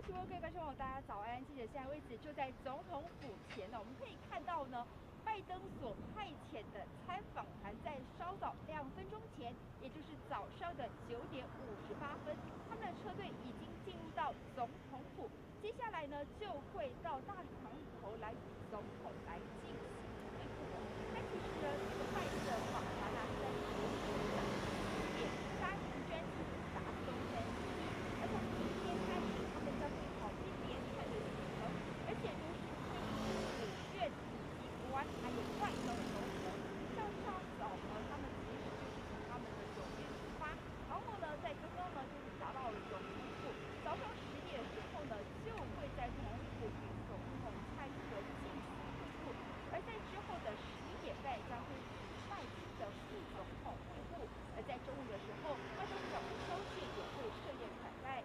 主播各位观众朋友，大家早安！记者现在位置就在总统府前呢，我们可以看到呢，拜登所派遣的参访团在稍早2分钟前，也就是早上的9点58分，他们的车队已经进入到总统府，接下来呢就会到大礼堂里头来与总统来进行会晤。那其实呢，这个拜登的访团呢，在10点搭乘专机达东山区，而从今天开始，他们将会跑一连串的行程，而且都是会议府院以及国安还有外交的同时，像稍早呢，他们其实就是从他们的酒店出发，然后呢，在刚刚呢就是达到了总统府，早上10点的时候呢，就会在总统府与总统蔡英文进行会晤，而在之后的11点半将会与拜登的副总统会晤，而在中午的时候，拜登总统收件也会设宴款待。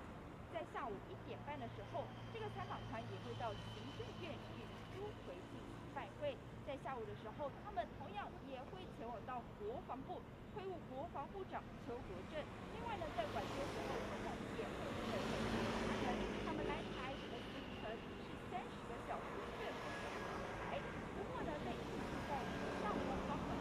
在下午1点半的时候，这个参访团也会到行政院与苏奎进行拜会。在下午的时候，他们同样也会前往到国防部会晤国防部长邱国正。另外呢，在晚些时候，总统也会率领他们来台的行程是30个小时顺利的来台。不过呢，在在上午方面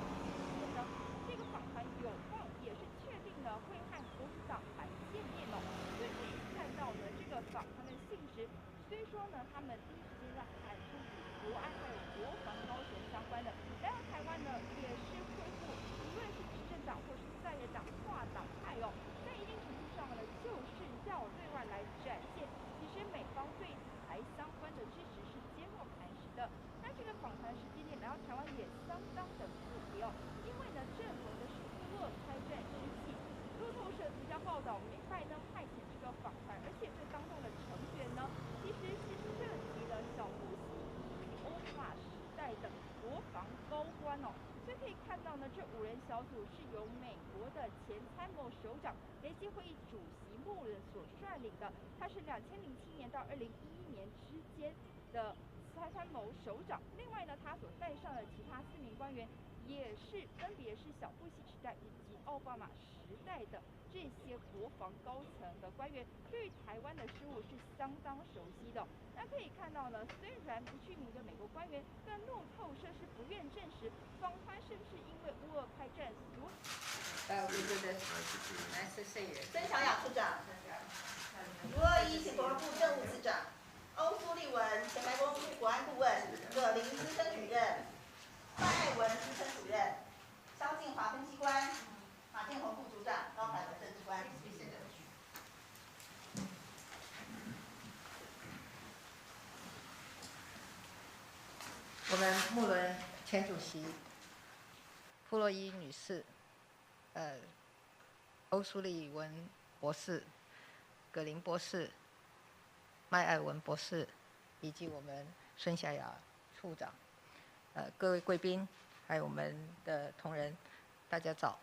呢，这个访团有望也是确定呢会和国民党来见面哦。所以可以看到呢，这个访团的性质，虽说呢他们第一时间在喊出与国安还有国防高层相关的，来到台湾呢也是恢复，无论是执政党或是在野党跨党派哦，在一定程度上呢，就是要对外来展现，其实美方对台相关的支持是坚若磐石的。那这个访团时间点来到台湾也相当的特别哦，因为呢正逢的是乌俄开战之际。路透社独家报道，拜登派遣这个访团，而且这当中的成员呢，其实是涉及了小布希以及奥巴马时代的国防高官哦。所以可以看到呢，这5人小组是由美国的前参谋首长联席会议主席穆伦所率领的，他是2007年到2011年之间的参谋首长。另外呢，他所带上的其他4名官员，也是分别是小布希时代以及奥巴马时代的这些国防高层的官员，对于台湾的事务是相当熟悉的。那可以看到呢，虽然不具名的美国官员，但路透社是不愿证实访团是不是因为乌俄开战所。We do this. Nice to see you. 曾小雅处长，卢若依前国防部政务次长，欧苏莉文前白宫副国安顾问，葛林资深主任，范爱文资深主任，萧敬华分析官，马建宏副组长，高凯文政治官。谢谢。我们穆伦前主席傅洛依女士，欧苏莉文博士、葛林博士、麦爱文博士，以及我们孙小雅处长，各位贵宾，还有我们的同仁，大家早。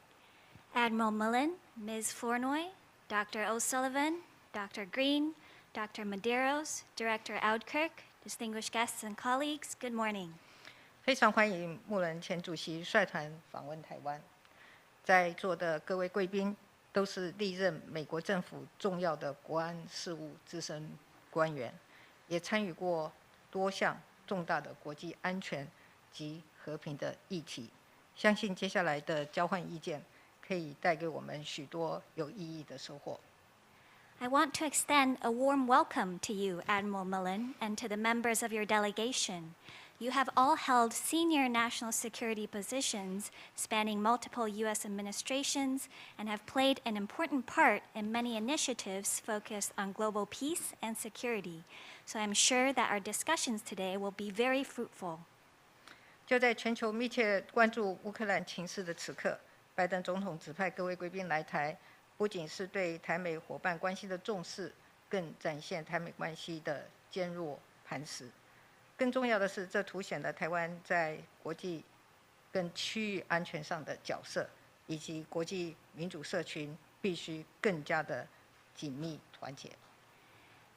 Admiral Mullen, Ms. Flournoy, Dr. O'Sullivan, Dr. Green, Dr. Medeiros, Director Audkirk, distinguished guests and colleagues, good morning. 非常欢迎穆伦前主席率团访问台湾，在座的各位贵宾都是历任美国政府重要的国安事务资深官员，也参与过多项重大的国际安全及和平的议题。相信接下来的交换意见可以带给我们许多有意义的收获。I want to extend a warm welcome to you, Admiral Mullen, and to the members of your delegation. You have all held senior national security positions spanning multiple U.S. administrations and have played an important part in many initiatives focused on global peace and security. So I'm sure that our discussions today will be very fruitful. 就在全球密切关注乌克兰情势的此刻，拜登总统指派各位贵宾来台，不仅是对台美伙伴关系的重视，更展现台美关系的坚若磐石。更重要的是，这凸显了台湾在国际跟区域安全上的角色，以及国际民主社群必须更加的紧密团结。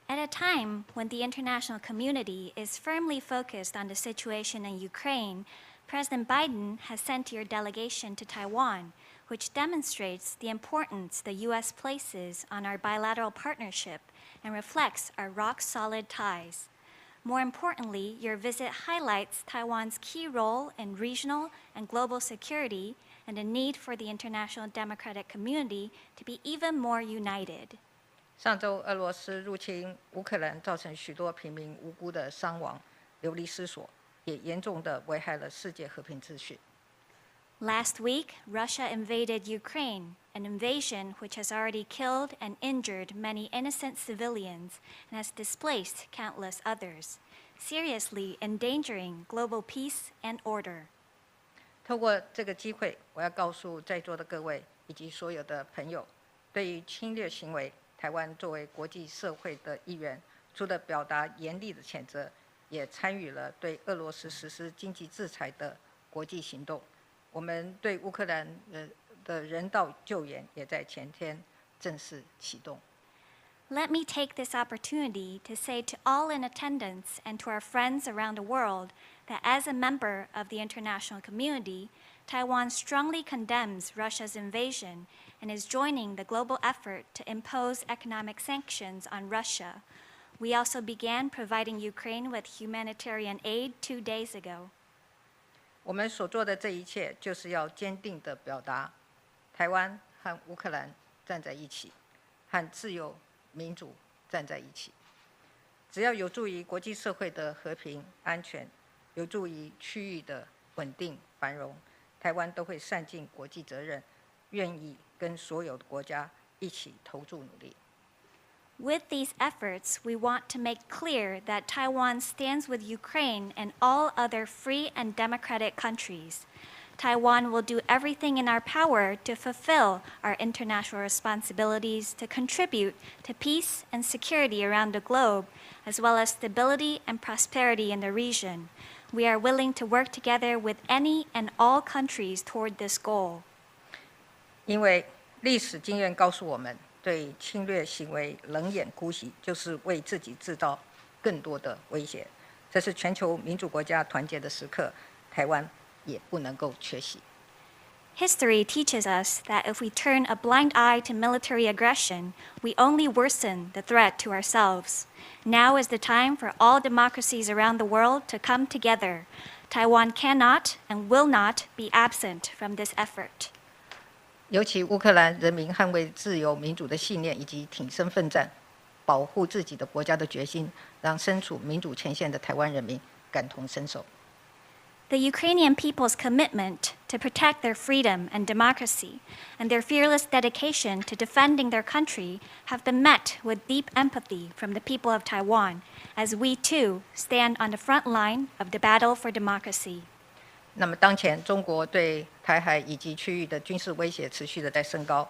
At a time when the international community is firmly focused on the situation in Ukraine, President Biden has sent your delegation to Taiwan, which demonstrates the importance the U.S. places on our bilateral partnership and reflects our rock-solid ties. More importantly, your visit highlights Taiwan's key role in regional and global security and the need for the international democratic community to be even more united. 上周，俄罗斯入侵乌克兰，造成许多平民无辜的伤亡、流离失所，也严重地危害了世界和平秩序。Last week, Russia invaded Ukraine, an invasion which has already killed and injured many innocent civilians and has displaced countless others, seriously endangering global peace and order. 透过这个机会，我要告诉在座的各位以及所有的朋友，对于侵略行为，台湾作为国际社会的一员，除了表达严厉的谴责，也参与了对俄罗斯实施经济制裁的国际行动。我们对乌克兰的人道救援也在前天正式启动。Let me take this opportunity to say to all in attendance and to our friends around the world that as a member of the international community, Taiwan strongly condemns Russia's invasion and is joining the global effort to impose economic sanctions on Russia. We also began providing Ukraine with humanitarian aid 2 days ago. 我们所做的这一切，就是要坚定地表达，台湾和乌克兰站在一起，和自由民主站在一起。只要有助于国际社会的和平安全，有助于区域的稳定繁荣，台湾都会善尽国际责任，愿意跟所有的国家一起投注努力。With these efforts, we want to make clear that Taiwan stands with Ukraine and all other free and democratic countries. Taiwan will do everything in our power to fulfill our international responsibilities to contribute to peace and security around the globe, as well as stability and prosperity in the region. We are willing to work together with any and all countries toward this goal. 因为历史经验告诉我们，对侵略行为冷眼姑息，就是为自己制造更多的威胁。这是全球民主国家团结的时刻，台湾也不能够缺席。History teaches us that if we turn a blind eye to military aggression, we only worsen the threat to ourselves. Now is the time for all democracies around the world to come together. Taiwan cannot and will not be absent from this effort. 尤其乌克兰人民捍卫自由民主的信念以及挺身奋战、保护自己的国家的决心，让身处民主前线的台湾人民感同身受。The Ukrainian people's commitment to protect their freedom and democracy and their fearless dedication to defending their country have been met with deep empathy from the people of Taiwan, as we too stand on the front line of the battle for democracy. 那么，当前中国对台海以及区域的军事威胁持续的在升高，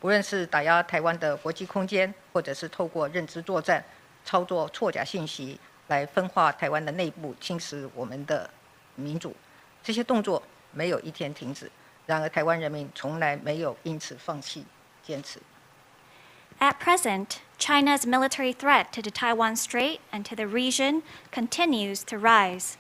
不论是打压台湾的国际空间，或者是透过认知作战、操作错假信息来分化台湾的内部，侵蚀我们的民主，这些动作没有一天停止。然而，台湾人民从来没有因此放弃坚持。At present, China's military threat to the Taiwan Strait and to the region continues to rise.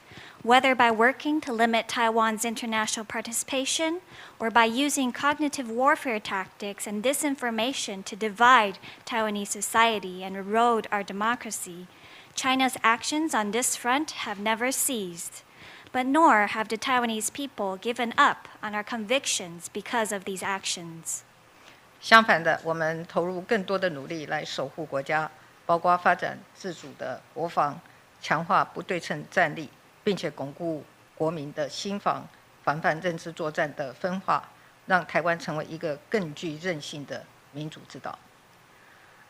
Whether by working to limit Taiwan's international participation or by using cognitive warfare tactics and disinformation to divide Taiwanese society and erode our democracy, China's actions on this front have never ceased. But nor have the Taiwanese people given up on our convictions because of these actions. 相反的，我们投入更多的努力来守护国家，包括发展自主的国防，强化不对称战力，并且巩固国民的心防，防范认知作战的分化，让台湾成为一个更具韧性的民主之岛。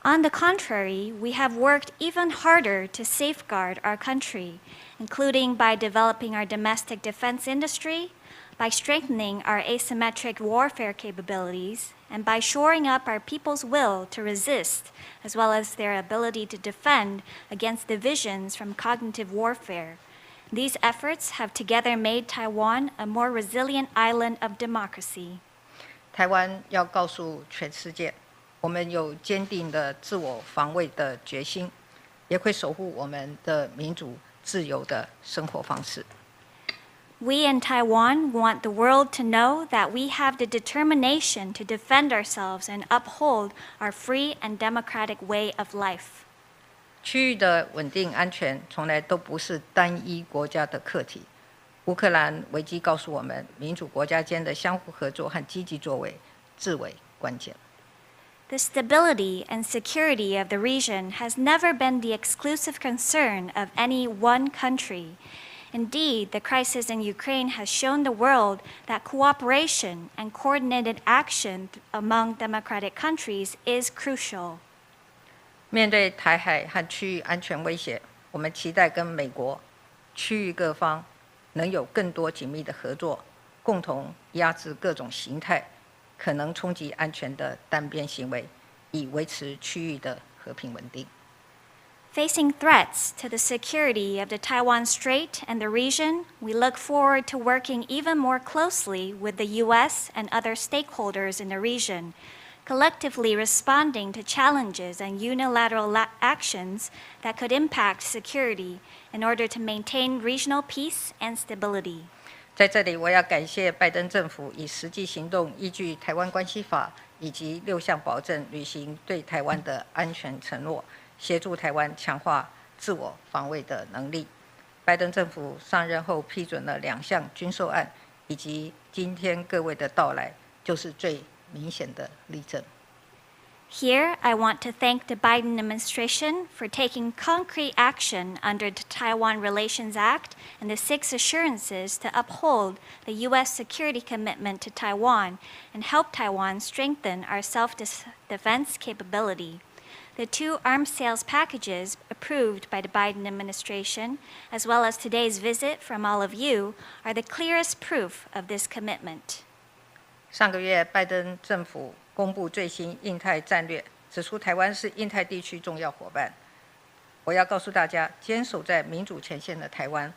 On the contrary, we have worked even harder to safeguard our country, including by developing our domestic defense industry, by strengthening our asymmetric warfare capabilities, and by shoring up our people's will to resist, as well as their ability to defend against divisions from cognitive warfare. These efforts have together made Taiwan a more resilient island of democracy. 台湾要告诉全世界，我们有坚定的自我防卫的决心，也会守护我们的民主自由的生活方式。We in Taiwan want the world to know that we have the determination to defend ourselves and uphold our free and democratic way of life. 区域的稳定安全从来都不是单一国家的课题。乌克兰危机告诉我们，民主国家间的相互合作和积极作为至为关键。The stability and security of the region has never been the exclusive concern of any one country. Indeed, the crisis in Ukraine has shown the world that cooperation and coordinated action among democratic countries is crucial. 面对台海和区域安全威胁，我们期待跟美国、区域各方能有更多紧密的合作，共同压制各种形态可能冲击安全的单边行为，以维持区域的和平稳定。Facing threats to the security of the Taiwan Strait and the region, we look forward to working even more closely with the U.S. and other stakeholders in the region, collectively responding to challenges and unilateral actions that could impact security in order to maintain regional peace and stability. 在这里，我要感谢拜登政府以实际行动依据《台湾关系法》以及6项保证履行对台湾的安全承诺，协助台湾强化自我防卫的能力。拜登政府上任后批准了2项军售案，以及今天各位的到来，就是最明显的例证。Here, I want to thank the Biden administration for taking concrete action under the Taiwan Relations Act and the 6 assurances to uphold the U.S. security commitment to Taiwan and help Taiwan strengthen our self-defense capability. The 2 arms sales packages approved by the Biden administration, as well as today's visit from all of you, are the clearest proof of this commitment. 上个月，拜登政府公布最新印太战略，指出台湾是印太地区重要伙伴。我要告诉大家，坚守在民主前线的台湾，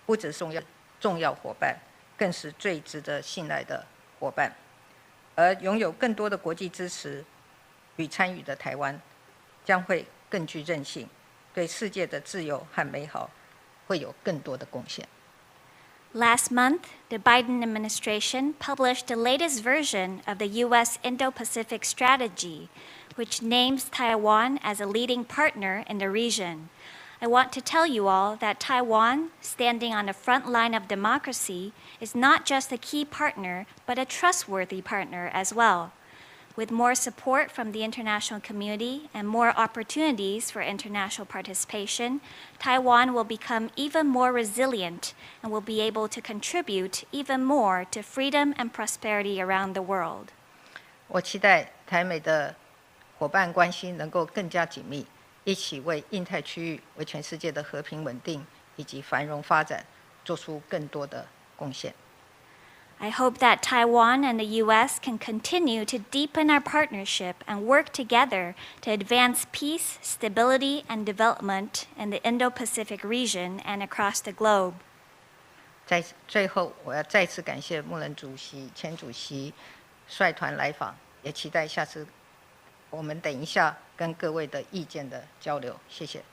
不只是重要伙伴，更是最值得信赖的伙伴。而拥有更多的国际支持与参与的台湾，将会更具韧性，对世界的自由和美好会有更多的贡献。Last month, the Biden administration published the latest version of the U.S. Indo-Pacific Strategy, which names Taiwan as a leading partner in the region. I want to tell you all that Taiwan, standing on the front line of democracy, is not just a key partner, but a trustworthy partner as well. With more support from the international community and more opportunities for international participation, Taiwan will become even more resilient and will be able to contribute even more to freedom and prosperity around the world. 我期待台美的伙伴关系能够更加紧密，一起为印太区域、为全世界的和平稳定以及繁荣发展做出更多的贡献。I hope that Taiwan and the U.S. can continue to deepen our partnership and work together to advance peace, stability, and development in the Indo-Pacific region and across the globe. 在最后，我要再次感谢穆伦主席、前主席率团来访，也期待下次我们等一下跟各位的意见的交流。谢谢。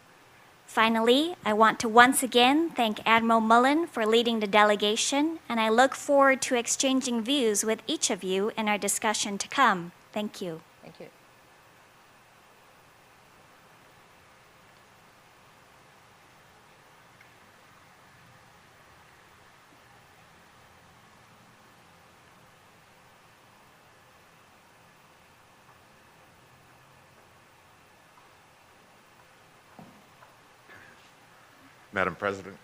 Finally, I want to once again thank Admiral Mullen for leading the delegation, and I look forward to exchanging views with each of you in our discussion to come. Thank you. Thank you. Madam President,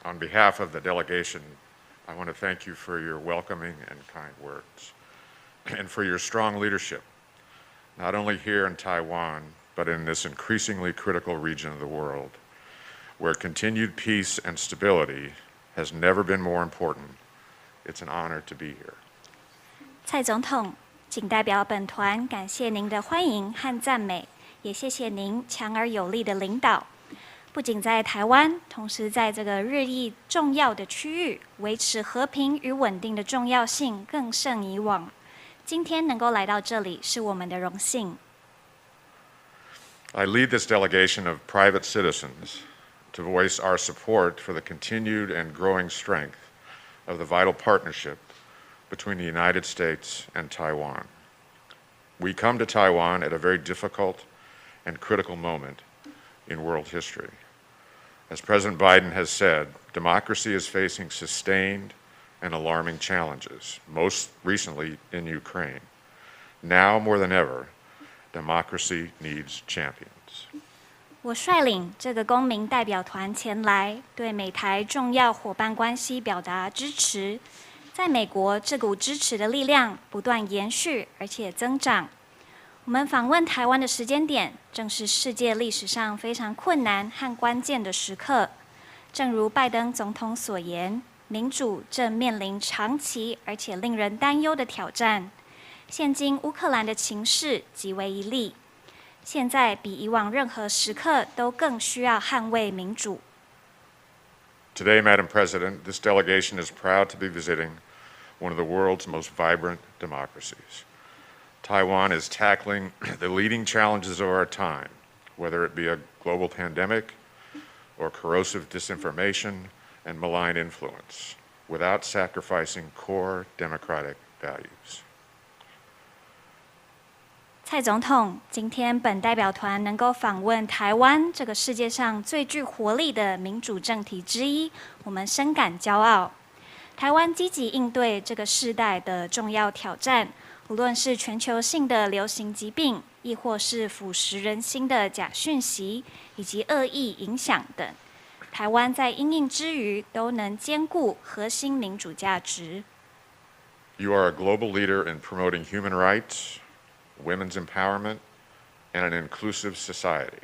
on behalf of the delegation, I want to thank you for your welcoming and kind words, and for your strong leadership, not only here in Taiwan, but in this increasingly critical region of the world, where continued peace and stability has never been more important. It's an honor to be here. 蔡总统，仅代表本团感谢您的欢迎和赞美，也谢谢您强而有力的领导。不仅在台湾，同时在这个日益重要的区域，维持和平与稳定的重要性更胜以往。今天能够来到这里，是我们的荣幸。I lead this delegation of private citizens to voice our support for the continued and growing strength of the vital partnership between the United States and Taiwan. We come to Taiwan at a very difficult and critical moment in world history. As President Biden has said, democracy is facing sustained and alarming challenges, most recently in Ukraine. Now more than ever, democracy needs champions. 我率领这个公民代表团前来，对美台重要伙伴关系表达支持。在美国，这股支持的力量不断延续，而且增长。我们访问台湾的时间点，正是世界历史上非常困难和关键的时刻。正如拜登总统所言，民主正面临长期而且令人担忧的挑战。现今乌克兰的情势极为一例，现在比以往任何时刻都更需要捍卫民主。Today, Madam President, this delegation is proud to be visiting one of the world's most vibrant democracies. Taiwan is tackling the leading challenges of our time, whether it be a global pandemic or corrosive disinformation and malign influence, without sacrificing core democratic values. 蔡总统，今天本代表团能够访问台湾这个世界上最具活力的民主政体之一，我们深感骄傲。台湾积极应对这个世代的重要挑战，无论是全球性的流行疾病，亦或是腐蚀人心的假讯息以及恶意影响等，台湾在因应之余都能兼顾核心民主价值。You are a global leader in promoting human rights, women's empowerment, and an inclusive society.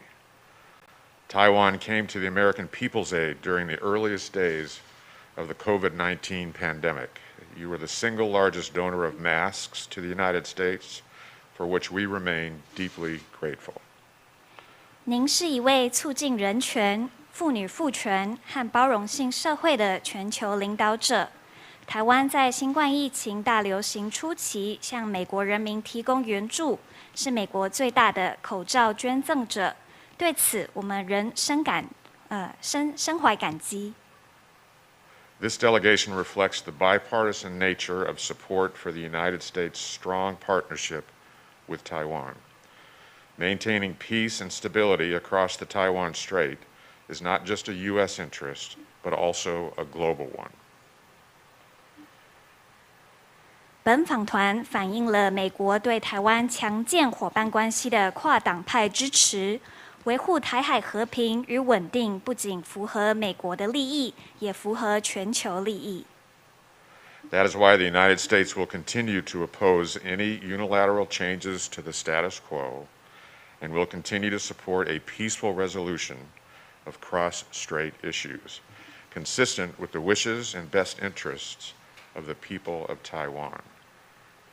Taiwan came to the American people's aid during the earliest days of the COVID-19 pandemic. You were the single largest donor of masks to the United States, for which we remain deeply grateful. 您是一位促进人权、妇女赋权和包容性社会的全球领导者。台湾在新冠疫情大流行初期向美国人民提供援助，是美国最大的口罩捐赠者。对此，我们仍深怀感激。This delegation reflects the bipartisan nature of support for the United States' strong partnership with Taiwan. Maintaining peace and stability across the Taiwan Strait is not just a U.S. interest, but also a global one. 本访团反映了美国对台湾强健伙伴关系的跨党派支持。维护台海和平与稳定不仅符合美国的利益，也符合全球利益。That is why the United States will continue to oppose any unilateral changes to the status quo, and will continue to support a peaceful resolution of cross-strait issues, consistent with the wishes and best interests of the people of Taiwan.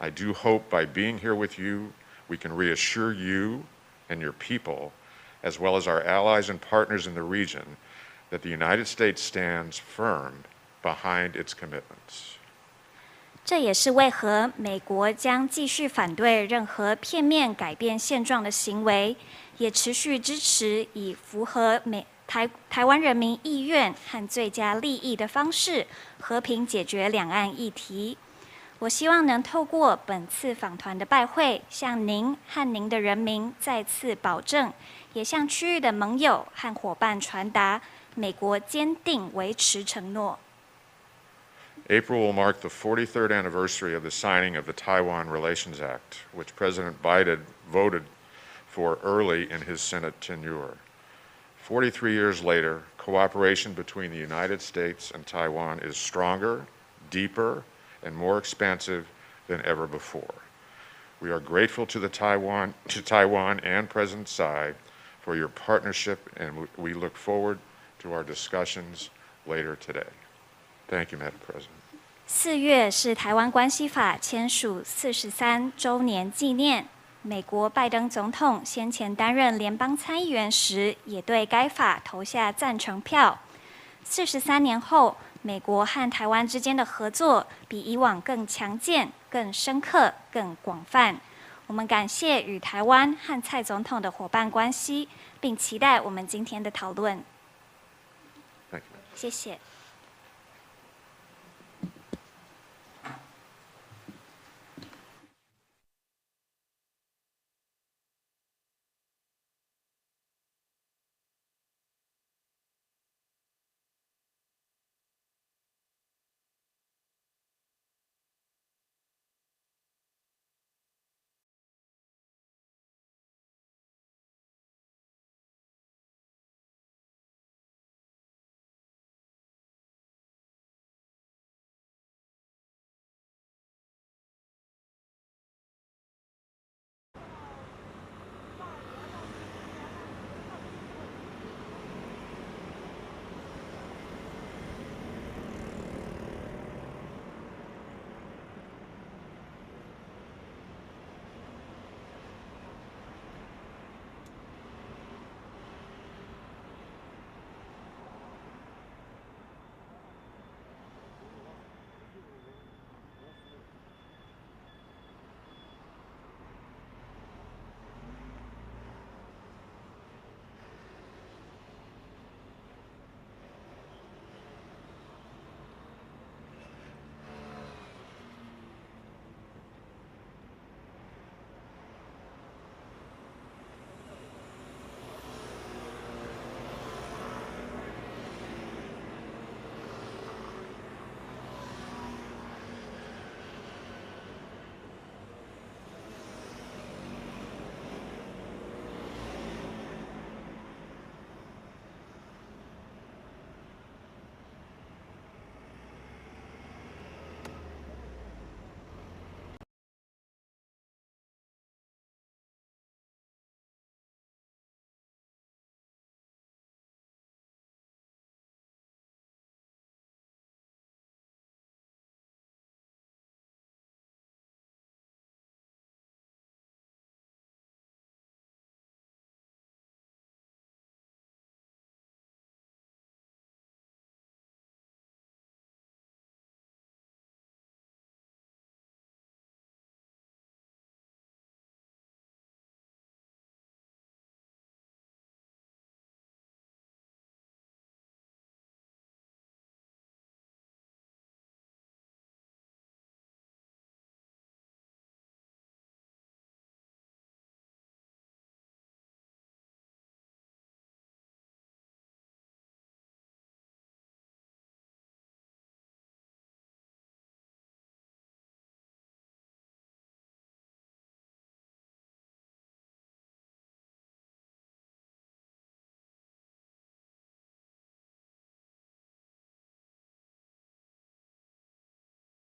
I do hope by being here with you, we can reassure you and your people, as well as our allies and partners in the region, that the United States stands firm behind its commitments. 这也是为何美国将继续反对任何片面改变现状的行为，也持续支持以符合台湾人民意愿和最佳利益的方式，和平解决两岸议题。我希望能透过本次访团的拜会，向您和您的人民再次保证，也向区域的盟友和伙伴传达美国坚定维持承诺。April will mark the 43rd anniversary of the signing of the Taiwan Relations Act, which President Biden voted for early in his Senate tenure. 43 years later, cooperation between the United States and Taiwan is stronger, deeper, and more expansive than ever before. We are grateful to Taiwan and President Tsai for your partnership, and we look forward to our discussions later today. Thank you, Madam President. 4月是台湾关系法签署43周年纪念。美国拜登总统先前担任联邦参议员时，也对该法投下赞成票。43年后，美国和台湾之间的合作比以往更强健、更深刻、更广泛。我们感谢与台湾和蔡总统的伙伴关系，并期待我们今天的讨论。谢谢。